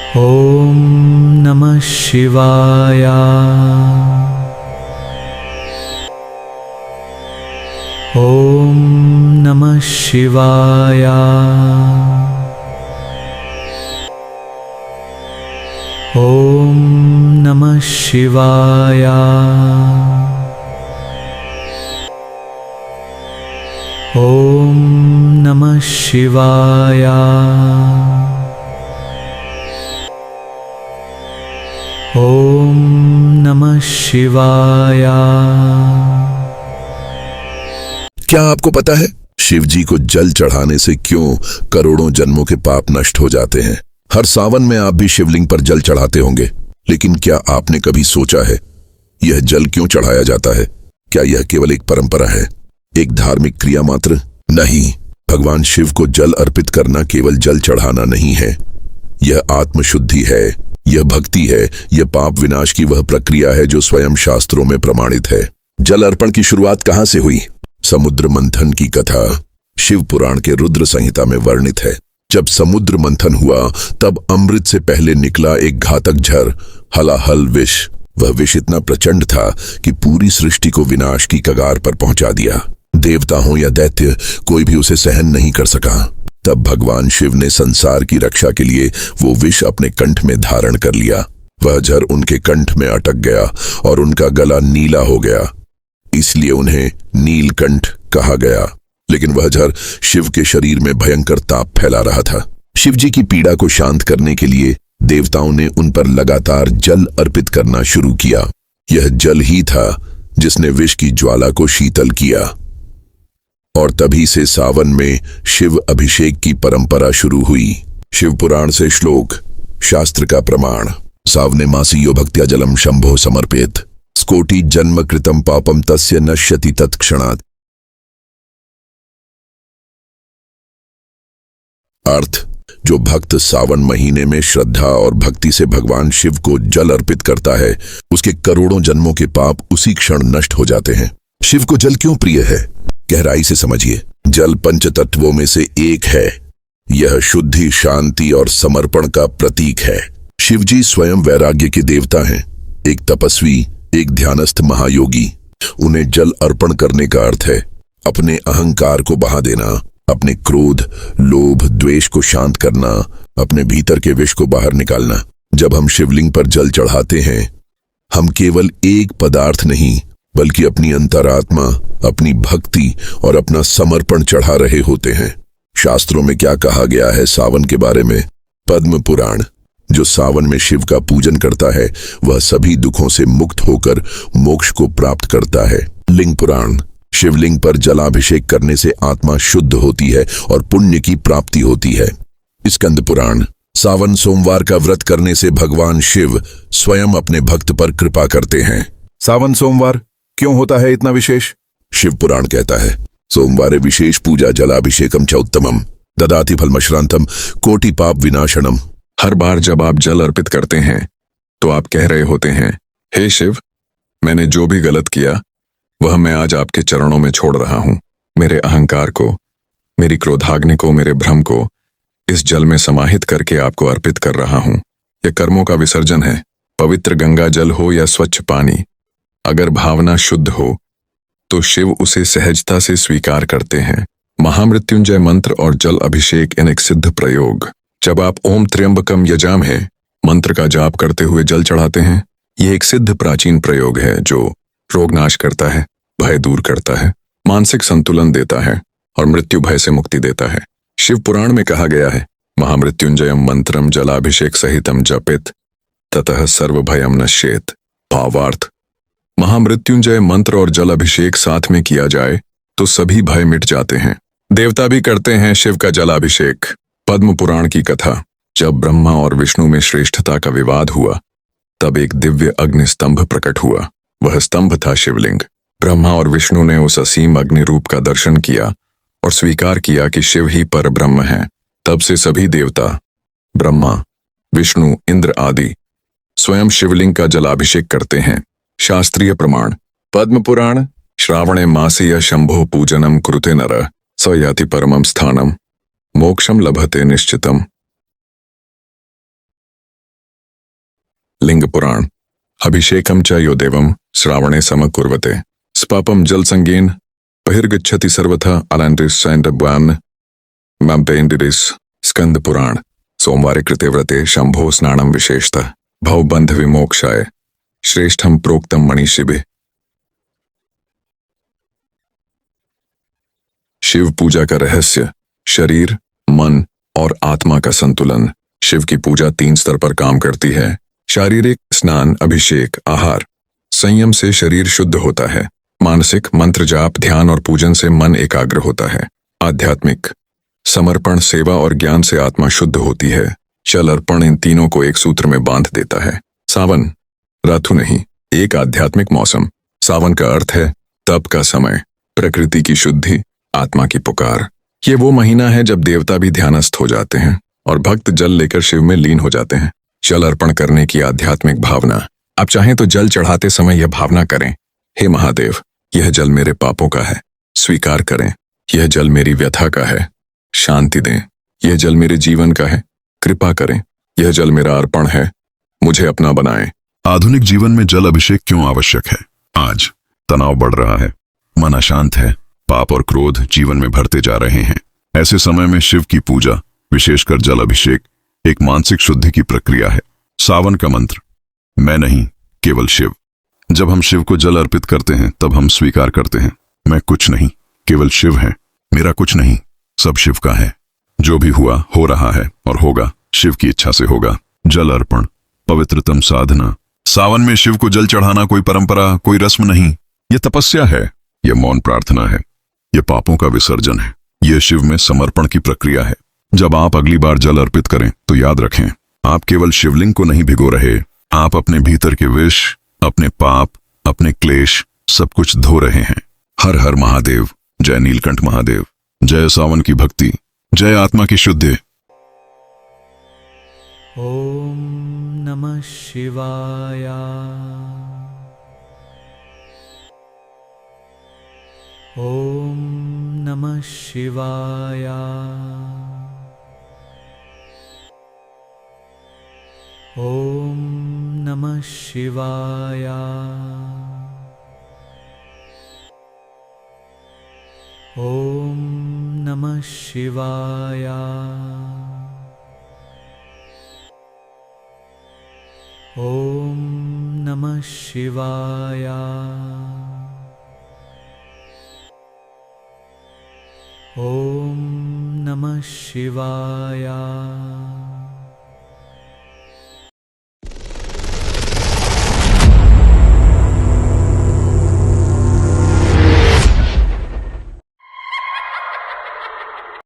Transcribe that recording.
ॐ नमः शिवाय। ॐ नमः शिवाय। ॐ नमः शिवाय। ॐ नमः शिवाय। ॐ नमः शिवाय। क्या आपको पता है शिव जी को जल चढ़ाने से क्यों करोड़ों जन्मों के पाप नष्ट हो जाते हैं? हर सावन में आप भी शिवलिंग पर जल चढ़ाते होंगे, लेकिन क्या आपने कभी सोचा है यह जल क्यों चढ़ाया जाता है? क्या यह केवल एक परंपरा है, एक धार्मिक क्रिया मात्र? नहीं, भगवान शिव को जल अर्पित करना केवल जल चढ़ाना नहीं है। यह आत्मशुद्धि है, यह भक्ति है, यह पाप विनाश की वह प्रक्रिया है जो स्वयं शास्त्रों में प्रमाणित है। जल अर्पण की शुरुआत कहां से हुई? समुद्र मंथन की कथा शिव पुराण के रुद्र संहिता में वर्णित है। जब समुद्र मंथन हुआ तब अमृत से पहले निकला एक घातक झर, हलाहल विष। वह विष इतना प्रचंड था कि पूरी सृष्टि को विनाश की कगार पर पहुंचा दिया। देवता हो या दैत्य, कोई भी उसे सहन नहीं कर सका। तब भगवान शिव ने संसार की रक्षा के लिए वो विष अपने कंठ में धारण कर लिया। वह झर उनके कंठ में अटक गया और उनका गला नीला हो गया, इसलिए उन्हें नीलकंठ कहा गया। लेकिन वह झर शिव के शरीर में भयंकर ताप फैला रहा था। शिव जी की पीड़ा को शांत करने के लिए देवताओं ने उन पर लगातार जल अर्पित करना शुरू किया। यह जल ही था जिसने विष की ज्वाला को शीतल किया। और तभी से सावन में शिव अभिषेक की परंपरा शुरू हुई। शिव पुराण से श्लोक, शास्त्र का प्रमाण। सावने मासीयो भक्त्या जलम शंभो समर्पित, स्कोटि जन्म कृतम पापम तस्य नश्यति तत्क्षणात्। अर्थ, जो भक्त सावन महीने में श्रद्धा और भक्ति से भगवान शिव को जल अर्पित करता है, उसके करोड़ों जन्मों के पाप उसी क्षण नष्ट हो जाते हैं। शिव को जल क्यों प्रिय है? गहराई से समझिए। जल पंचतत्वों में से एक है। यह शुद्धि, शांति और समर्पण का प्रतीक है। शिव जी स्वयं वैराग्य के देवता हैं, एक तपस्वी, एक ध्यानस्थ महायोगी। उन्हें जल अर्पण करने का अर्थ है अपने अहंकार को बहा देना, अपने क्रोध, लोभ, द्वेष को शांत करना, अपने भीतर के विष को बाहर निकालना। जब हम शिवलिंग पर जल चढ़ाते हैं, हम केवल एक पदार्थ नहीं बल्कि अपनी अंतरात्मा, अपनी भक्ति और अपना समर्पण चढ़ा रहे होते हैं। शास्त्रों में क्या कहा गया है सावन के बारे में? पद्म पुराण, जो सावन में शिव का पूजन करता है वह सभी दुखों से मुक्त होकर मोक्ष को प्राप्त करता है। लिंग पुराण, शिवलिंग पर जलाभिषेक करने से आत्मा शुद्ध होती है और पुण्य की प्राप्ति होती है। स्कंद पुराण, सावन सोमवार का व्रत करने से भगवान शिव स्वयं अपने भक्त पर कृपा करते हैं। सावन सोमवार क्यों होता है इतना विशेष? शिव पुराण कहता है, सोमवारे विशेष पूजा जलाभिषेकम च उत्तमम ददाति फलमश्रांतम कोटि पाप विनाशनम। हर बार जब आप जल अर्पित करते हैं तो आप कह रहे होते हैं, हे शिव, मैंने जो भी गलत किया वह मैं आज आपके चरणों में छोड़ रहा हूं। मेरे अहंकार को, मेरी क्रोधाग्नि को, मेरे भ्रम को इस जल में समाहित करके आपको अर्पित कर रहा हूं। यह कर्मों का विसर्जन है। पवित्र गंगा जल हो या स्वच्छ पानी, अगर भावना शुद्ध हो तो शिव उसे सहजता से स्वीकार करते हैं। महामृत्युंजय मंत्र और जल अभिषेक इन एक सिद्ध प्रयोग। जब आप ओम त्र्यंबकम यजामहे मंत्र का जाप करते हुए जल चढ़ाते हैं, यह एक सिद्ध प्राचीन प्रयोग है जो रोग नाश करता है, भय दूर करता है, मानसिक संतुलन देता है और मृत्यु भय से मुक्ति देता है। शिव पुराण में कहा गया है, महामृत्युंजयम मंत्रम जलाभिषेक सहितम जपित ततः सर्व भयम नश्येत। भावार्थ, महामृत्युंजय मंत्र और जल अभिषेक साथ में किया जाए तो सभी भय मिट जाते हैं। देवता भी करते हैं शिव का जलाभिषेक। पद्म पुराण की कथा, जब ब्रह्मा और विष्णु में श्रेष्ठता का विवाद हुआ तब एक दिव्य अग्नि स्तंभ प्रकट हुआ। वह स्तंभ था शिवलिंग। ब्रह्मा और विष्णु ने उस असीम अग्नि रूप का दर्शन किया और स्वीकार किया कि शिव ही पर ब्रह्म है। तब से सभी देवता, ब्रह्मा, विष्णु, इंद्र आदि स्वयं शिवलिंग का जलाभिषेक करते हैं। शास्त्रीय प्रमाण, पद्म पुराण, श्रावणे मासीय शंभो पूजनम कुरुते नरः स याति परमं स्थानम मोक्षम लभते निश्चितम। लिंग पुराण। अभिषेकम च यो देवम श्रावणे समकुर्वते स्पापम जल संगेन बहिर्गच्छति सर्वथा अलांटिस सैंडब्वान मम्पेंडिरिस। स्कंद पुराण। सोमवारे कृते व्रते शंभो स्नानम विशेषतः भवबंध विमोक्षाय श्रेष्ठम प्रोक्तम मणिशिभे। शिव पूजा का रहस्य। शरीर, मन और आत्मा का संतुलन। शिव की पूजा 3 स्तर पर काम करती है। शारीरिक, स्नान, अभिषेक, आहार। संयम से शरीर शुद्ध होता है। मानसिक, मंत्र जाप, ध्यान और पूजन से मन एकाग्र होता है। आध्यात्मिक, समर्पण, सेवा और ज्ञान से आत्मा शुद्ध होती है। जल अर्पण इन तीनों को एक सूत्र में बांध देता है। सावन, रातु नहीं, एक आध्यात्मिक मौसम। सावन का अर्थ है तप का समय, प्रकृति की शुद्धि, आत्मा की पुकार। ये वो महीना है जब देवता भी ध्यानस्थ हो जाते हैं और भक्त जल लेकर शिव में लीन हो जाते हैं। जल अर्पण करने की आध्यात्मिक भावना। आप चाहें तो जल चढ़ाते समय यह भावना करें, हे महादेव, यह जल मेरे पापों का है, स्वीकार करें। यह जल मेरी व्यथा का है, शांति दें। यह जल मेरे जीवन का है, कृपा करें। यह जल मेरा अर्पण है, मुझे अपना बनाएं। आधुनिक जीवन में जल अभिषेक क्यों आवश्यक है? आज तनाव बढ़ रहा है, मन अशांत है, पाप और क्रोध जीवन में भरते जा रहे हैं। ऐसे समय में शिव की पूजा, विशेषकर जल अभिषेक, एक मानसिक शुद्धि की प्रक्रिया है। सावन का मंत्र, मैं नहीं, केवल शिव। जब हम शिव को जल अर्पित करते हैं तब हम स्वीकार करते हैं, मैं कुछ नहीं, केवल शिव है। मेरा कुछ नहीं, सब शिव का है। जो भी हुआ, हो रहा है और होगा, शिव की इच्छा से होगा। जल अर्पण, पवित्रतम साधना। सावन में शिव को जल चढ़ाना कोई परंपरा, कोई रस्म नहीं, यह तपस्या है, यह मौन प्रार्थना है, यह पापों का विसर्जन है, यह शिव में समर्पण की प्रक्रिया है। जब आप अगली बार जल अर्पित करें तो याद रखें, आप केवल शिवलिंग को नहीं भिगो रहे, आप अपने भीतर के विष, अपने पाप, अपने क्लेश, सब कुछ धो रहे हैं। हर हर महादेव। जय नीलकंठ महादेव। जय सावन की भक्ति। जय आत्मा की शुद्धि। ॐ नमः शिवाय। ॐ नमः शिवाय। ॐ नमः शिवाय। ॐ नमः शिवाय। ॐ नमः शिवाय। ॐ नमः शिवाय।